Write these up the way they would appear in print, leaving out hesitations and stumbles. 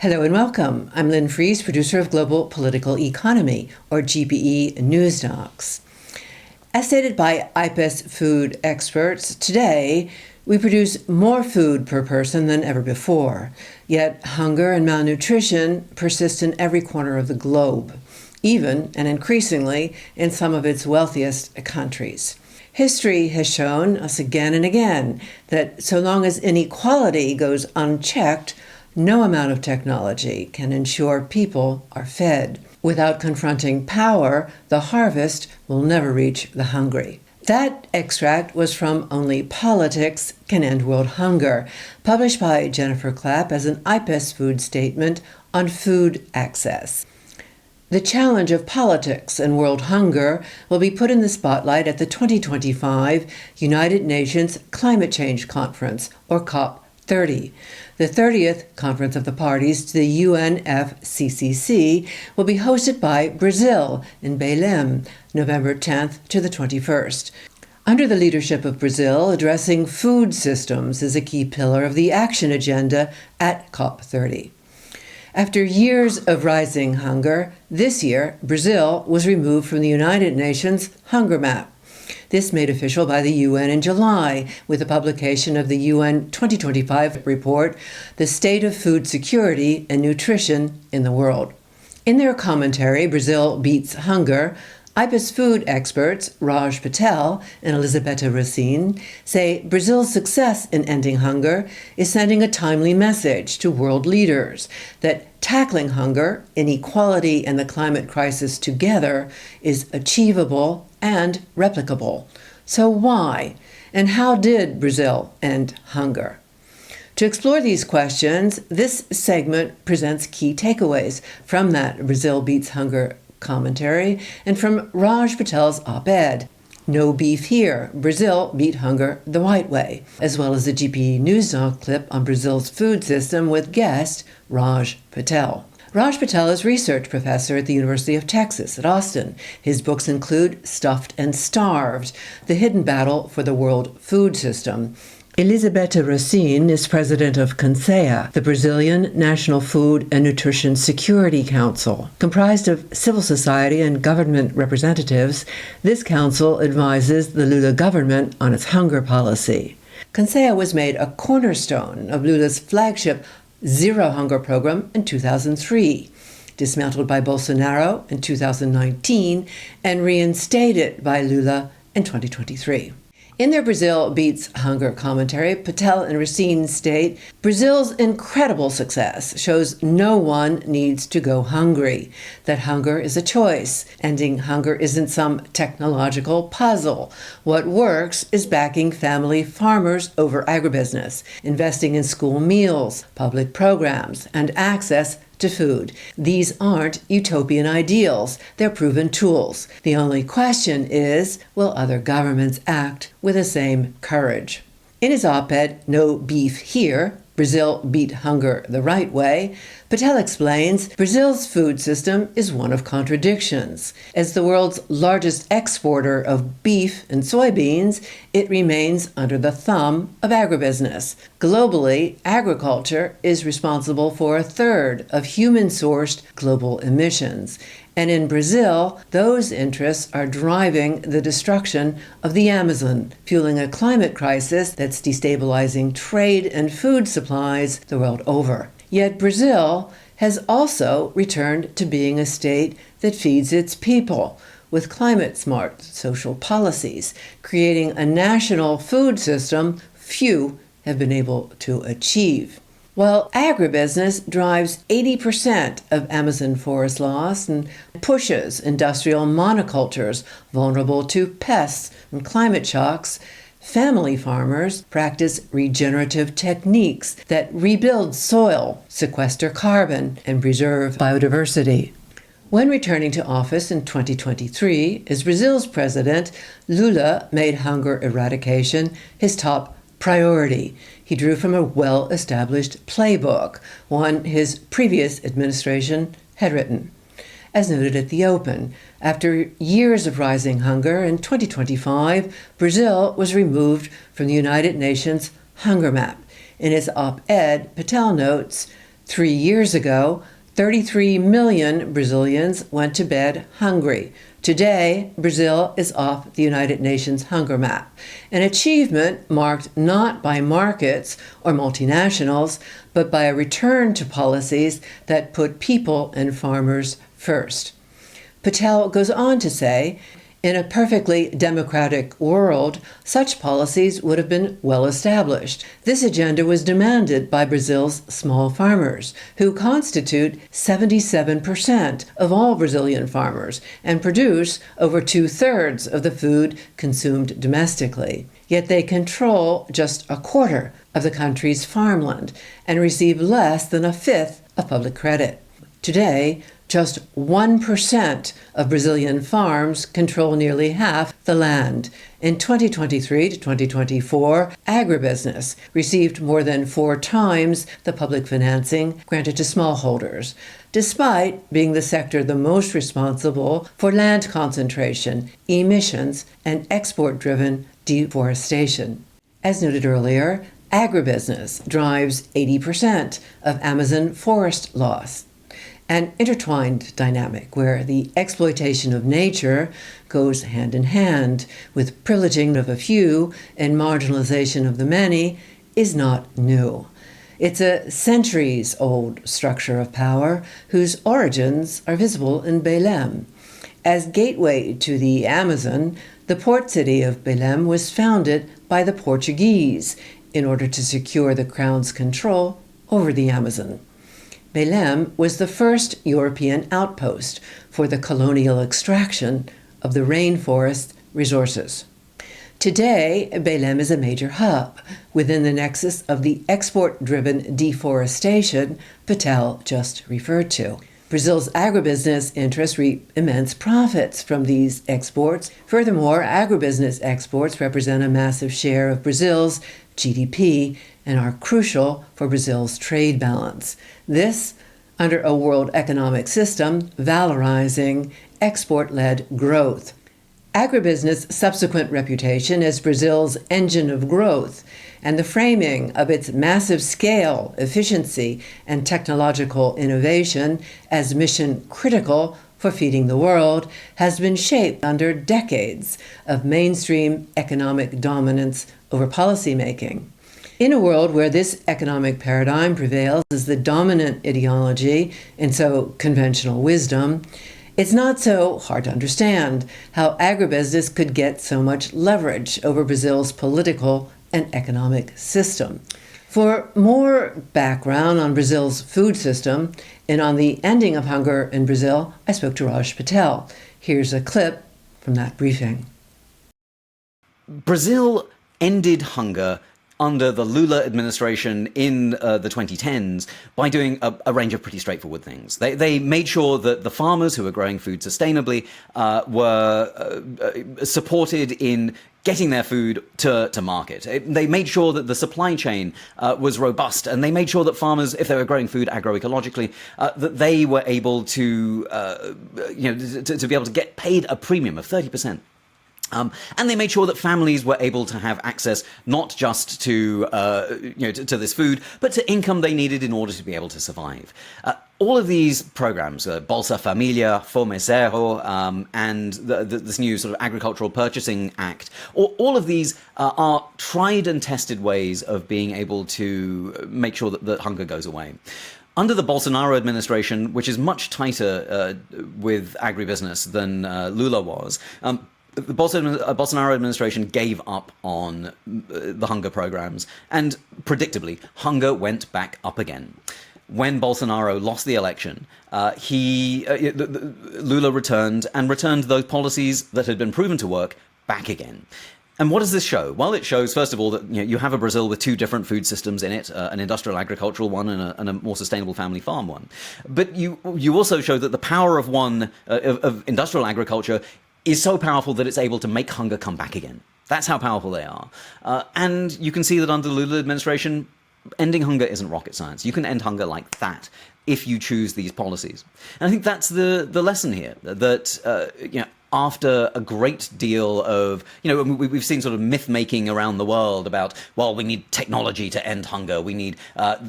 Hello and welcome. I'm Lynn Fries, producer of Global Political Economy, or GPEnewsdocs. As stated by IPES-Food experts, today we produce more food per person than ever before, yet hunger and malnutrition persist in every corner of the globe, even and increasingly in some of its wealthiest countries. History has shown us again and again that so long as inequality goes unchecked, no amount of technology can ensure people are fed. Without confronting power, the harvest will never reach the hungry. That extract was from Only Politics Can End World Hunger, published by Jennifer Clapp as an IPES-Food statement on food access. The challenge of politics and world hunger will be put in the spotlight at the 2025 United Nations Climate Change Conference, or COP30. The 30th Conference of the Parties to the UNFCCC will be hosted by Brazil in Belém, November 10th to the 21st. Under the leadership of Brazil, addressing food systems is a key pillar of the action agenda at COP30. After years of rising hunger, this year Brazil was removed from the United Nations Hunger Map. This made official by the UN in July with the publication of the UN 2025 report, The State of Food Security and Nutrition in the World. In their commentary, Brazil Beats Hunger, IPES-Food experts Raj Patel and Elisabetta Racine say Brazil's success in ending hunger is sending a timely message to world leaders that tackling hunger, inequality, and the climate crisis together is achievable and replicable. So why and how did Brazil end hunger? To explore these questions, this segment presents key takeaways from that Brazil Beats Hunger commentary and from Raj Patel's op-ed, No Beef Here, Brazil Beat Hunger the Right Way, as well as the GPEnewsdocs clip on Brazil's food system with guest Raj Patel. Raj Patel is research professor at the University of Texas at Austin. His books include Stuffed and Starved, The Hidden Battle for the World Food System. Elisabetta Racine is president of CONSEA, the Brazilian National Food and Nutrition Security Council. Comprised of civil society and government representatives, this council advises the Lula government on its hunger policy. CONSEA was made a cornerstone of Lula's flagship Zero Hunger program in 2003, dismantled by Bolsonaro in 2019, and reinstated by Lula in 2023. In their Brazil Beats Hunger commentary, Patel and Racine state, Brazil's incredible success shows no one needs to go hungry, that hunger is a choice. Ending hunger isn't some technological puzzle. What works is backing family farmers over agribusiness, investing in school meals, public programs, and access to food. These aren't utopian ideals, they're proven tools. The only question is, will other governments act with the same courage? In his op-ed, No Beef Here, Brazil Beat Hunger the Right Way, Patel explains Brazil's food system is one of contradictions. As the world's largest exporter of beef and soybeans, it remains under the thumb of agribusiness. Globally, agriculture is responsible for a third of human-sourced global emissions. And in Brazil, those interests are driving the destruction of the Amazon, fueling a climate crisis that's destabilizing trade and food supplies the world over. Yet Brazil has also returned to being a state that feeds its people with climate-smart social policies, creating a national food system few have been able to achieve. While agribusiness drives 80% of Amazon forest loss and pushes industrial monocultures vulnerable to pests and climate shocks, family farmers practice regenerative techniques that rebuild soil, sequester carbon, and preserve biodiversity. When returning to office in 2023, as Brazil's president, Lula made hunger eradication his top priority. He drew from a well-established playbook, one his previous administration had written. As noted at the Open, after years of rising hunger, in 2025, Brazil was removed from the United Nations Hunger Map. In his op-ed, Patel notes, 3 years ago, 33 million Brazilians went to bed hungry. Today, Brazil is off the United Nations hunger map, an achievement marked not by markets or multinationals, but by a return to policies that put people and farmers first. Patel goes on to say, in a perfectly democratic world, such policies would have been well established. This agenda was demanded by Brazil's small farmers, who constitute 77% of all Brazilian farmers and produce over 2/3 of the food consumed domestically. Yet they control just a quarter of the country's farmland and receive less than a fifth of public credit. Today, just 1% of Brazilian farms control nearly half the land. In 2023 to 2024, agribusiness received more than 4 times the public financing granted to smallholders, despite being the sector the most responsible for land concentration, emissions, and export-driven deforestation. As noted earlier, agribusiness drives 80% of Amazon forest loss. An intertwined dynamic where the exploitation of nature goes hand in hand with privileging of a few and marginalization of the many is not new. It's a centuries-old structure of power whose origins are visible in Belém. As gateway to the Amazon, the port city of Belém was founded by the Portuguese in order to secure the crown's control over the Amazon. Belém was the first European outpost for the colonial extraction of the rainforest resources. Today, Belém is a major hub within the nexus of the export-driven deforestation Patel just referred to. Brazil's agribusiness interests reap immense profits from these exports. Furthermore, agribusiness exports represent a massive share of Brazil's GDP and are crucial for Brazil's trade balance. This, under a world economic system valorizing export-led growth. Agribusiness' subsequent reputation as Brazil's engine of growth and the framing of its massive scale, efficiency, and technological innovation as mission critical for feeding the world has been shaped under decades of mainstream economic dominance over policymaking. In a world where this economic paradigm prevails as the dominant ideology and so conventional wisdom, it's not so hard to understand how agribusiness could get so much leverage over Brazil's political and economic system. For more background on Brazil's food system and on the ending of hunger in Brazil, I spoke to Raj Patel. Here's a clip from that briefing. Brazil ended hunger under the Lula administration in the 2010s by doing a range of pretty straightforward things. They made sure that the farmers who were growing food sustainably were supported in getting their food to market. They made sure that the supply chain was robust, and they made sure that farmers, if they were growing food agroecologically, that they were able to, to be able to get paid a premium of 30%. And they made sure that families were able to have access not just to this food, but to income they needed in order to be able to survive. All of these programs, Bolsa Familia, Fome Zero, and this new sort of Agricultural Purchasing Act, all of these are tried and tested ways of being able to make sure that hunger goes away. Under the Bolsonaro administration, which is much tighter with agribusiness than Lula was, the Bolsonaro administration gave up on the hunger programs, and predictably, hunger went back up again. When Bolsonaro lost the election, Lula returned those policies that had been proven to work back again. And what does this show? Well, it shows, first of all, that you have a Brazil with 2 different food systems in it, an industrial agricultural one and a more sustainable family farm one. But you also show that the power of of industrial agriculture is so powerful that it's able to make hunger come back again. That's how powerful they are. And you can see that under the Lula administration, ending hunger isn't rocket science. You can end hunger like that if you choose these policies. And I think that's the lesson here, that after a great deal of, we've seen sort of myth-making around the world about, well, we need technology to end hunger. We need,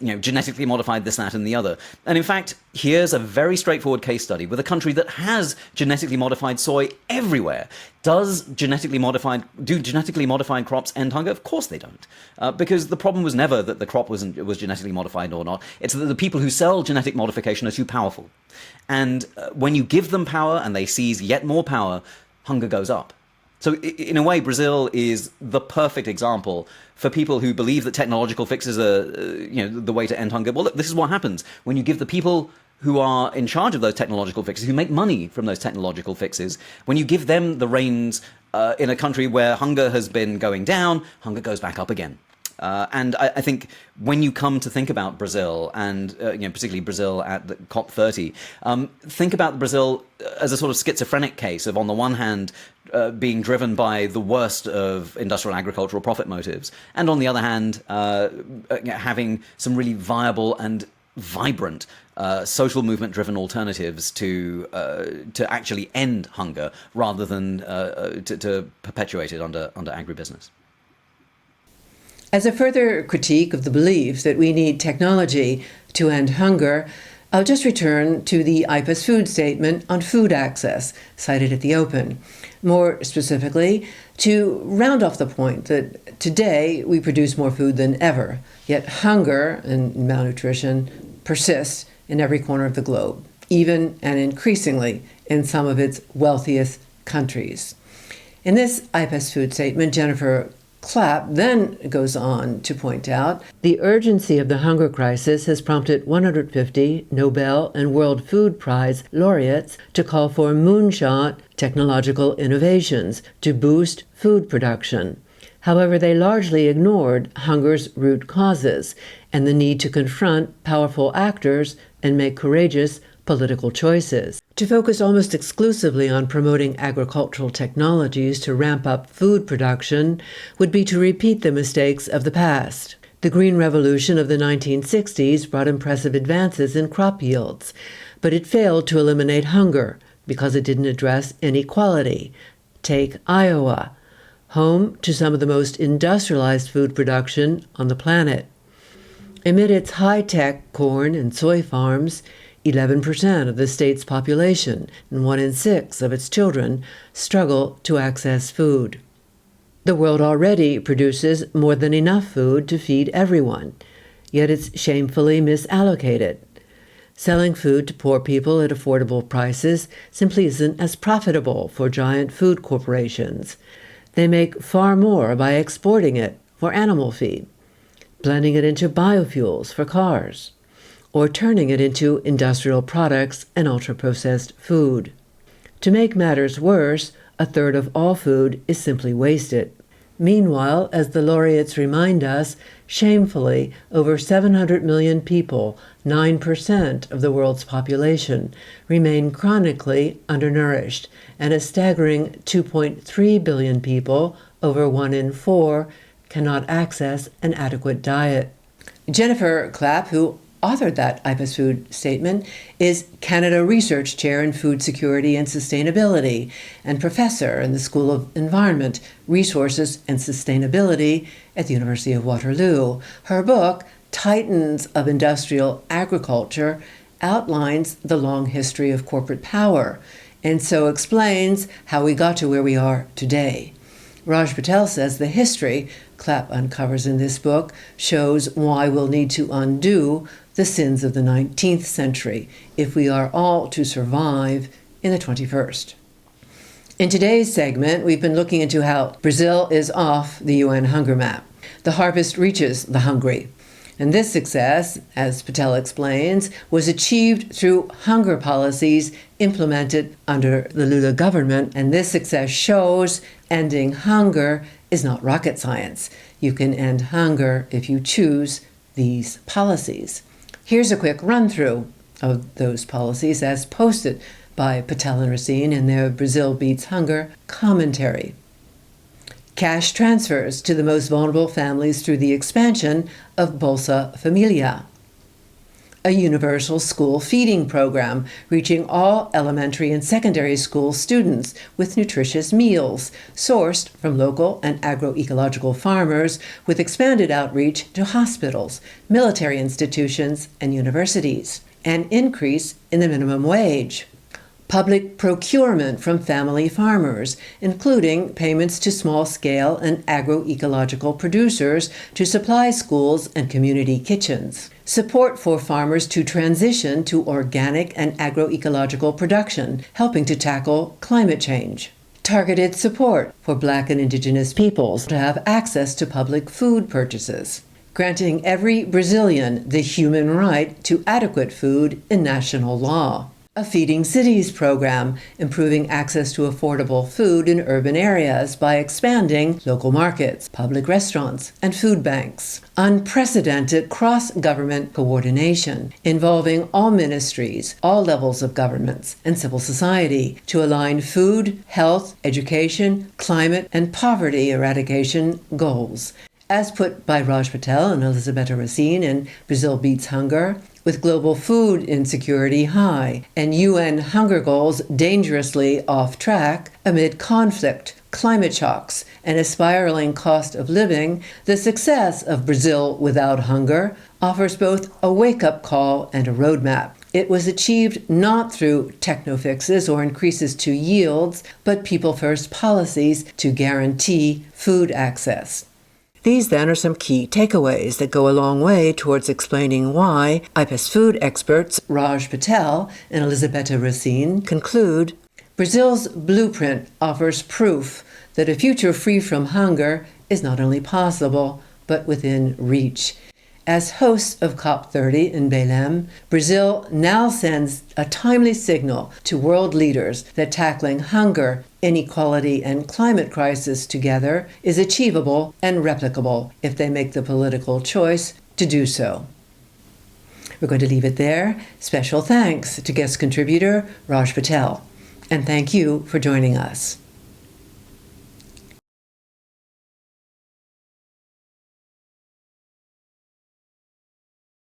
genetically modified this, that, and the other. And in fact, here's a very straightforward case study with a country that has genetically modified soy everywhere. Do genetically modified crops end hunger? Of course they don't. Because the problem was never that the crop was genetically modified or not. It's that the people who sell genetic modification are too powerful. And when you give them power and they seize yet more power, hunger goes up. So in a way, Brazil is the perfect example for people who believe that technological fixes are the way to end hunger. Well, look, this is what happens when you give the people who are in charge of those technological fixes, who make money from those technological fixes, when you give them the reins in a country where hunger has been going down, hunger goes back up again. And I think when you come to think about Brazil, and particularly Brazil at the COP30, think about Brazil as a sort of schizophrenic case of, on the one hand, being driven by the worst of industrial agricultural profit motives, and on the other hand, having some really viable and vibrant social movement-driven alternatives to actually end hunger rather than to perpetuate it under agribusiness. As a further critique of the belief that we need technology to end hunger, I'll just return to the IPES-Food statement on food access, cited at the open. More specifically, to round off the point that today we produce more food than ever, yet hunger and malnutrition persist in every corner of the globe, even and increasingly in some of its wealthiest countries. In this IPES-Food statement, Jennifer Clapp then goes on to point out the urgency of the hunger crisis has prompted 150 Nobel and World Food Prize laureates to call for moonshot technological innovations to boost food production. However, they largely ignored hunger's root causes and the need to confront powerful actors and make courageous political choices. To focus almost exclusively on promoting agricultural technologies to ramp up food production would be to repeat the mistakes of the past. The Green Revolution of the 1960s brought impressive advances in crop yields, but it failed to eliminate hunger because it didn't address inequality. Take Iowa, home to some of the most industrialized food production on the planet. Amid its high-tech corn and soy farms, 11% of the state's population and 1 in 6 of its children struggle to access food. The world already produces more than enough food to feed everyone, yet it's shamefully misallocated. Selling food to poor people at affordable prices simply isn't as profitable for giant food corporations. They make far more by exporting it for animal feed, blending it into biofuels for cars, or turning it into industrial products and ultra-processed food. To make matters worse, a third of all food is simply wasted. Meanwhile, as the laureates remind us, shamefully, over 700 million people, 9% of the world's population, remain chronically undernourished, and a staggering 2.3 billion people, over 1 in 4, cannot access an adequate diet. Jennifer Clapp, who authored that IPES-Food statement, is Canada Research Chair in Food Security and Sustainability and professor in the School of Environment, Resources and Sustainability at the University of Waterloo. Her book, Titans of Industrial Agriculture, outlines the long history of corporate power and so explains how we got to where we are today. Raj Patel says the history Clapp uncovers in this book shows why we'll need to undo the sins of the 19th century if we are all to survive in the 21st. In today's segment, we've been looking into how Brazil is off the UN hunger map. The harvest reaches the hungry. And this success, as Patel explains, was achieved through hunger policies implemented under the Lula government. And this success shows ending hunger is not rocket science. You can end hunger if you choose these policies. Here's a quick run-through of those policies as posted by Patel and Racine in their Brazil Beats Hunger commentary. Cash transfers to the most vulnerable families through the expansion of Bolsa Familia. a universal school feeding program reaching all elementary and secondary school students with nutritious meals sourced from local and agroecological farmers with expanded outreach to hospitals, military institutions, and universities. An increase in the minimum wage. Public procurement from family farmers, including payments to small-scale and agroecological producers to supply schools and community kitchens. Support for farmers to transition to organic and agroecological production, helping to tackle climate change. Targeted support for Black and Indigenous peoples to have access to public food purchases. Granting every Brazilian the human right to adequate food in national law. A Feeding Cities program, improving access to affordable food in urban areas by expanding local markets, public restaurants, and food banks. Unprecedented cross-government coordination involving all ministries, all levels of governments, and civil society to align food, health, education, climate, and poverty eradication goals. As put by Raj Patel and Elisabetta Racine in Brazil Beats Hunger, with global food insecurity high and UN hunger goals dangerously off track amid conflict, climate shocks, and a spiraling cost of living, the success of Brazil Without Hunger offers both a wake-up call and a roadmap. It was achieved not through techno-fixes or increases to yields, but people-first policies to guarantee food access. These then are some key takeaways that go a long way towards explaining why IPES-Food experts Raj Patel and Elisabetta Racine conclude Brazil's blueprint offers proof that a future free from hunger is not only possible, but within reach. As hosts of COP30 in Belém, Brazil now sends a timely signal to world leaders that tackling hunger, inequality, and climate crisis together is achievable and replicable if they make the political choice to do so. We're going to leave it there. Special thanks to guest contributor Raj Patel. And thank you for joining us.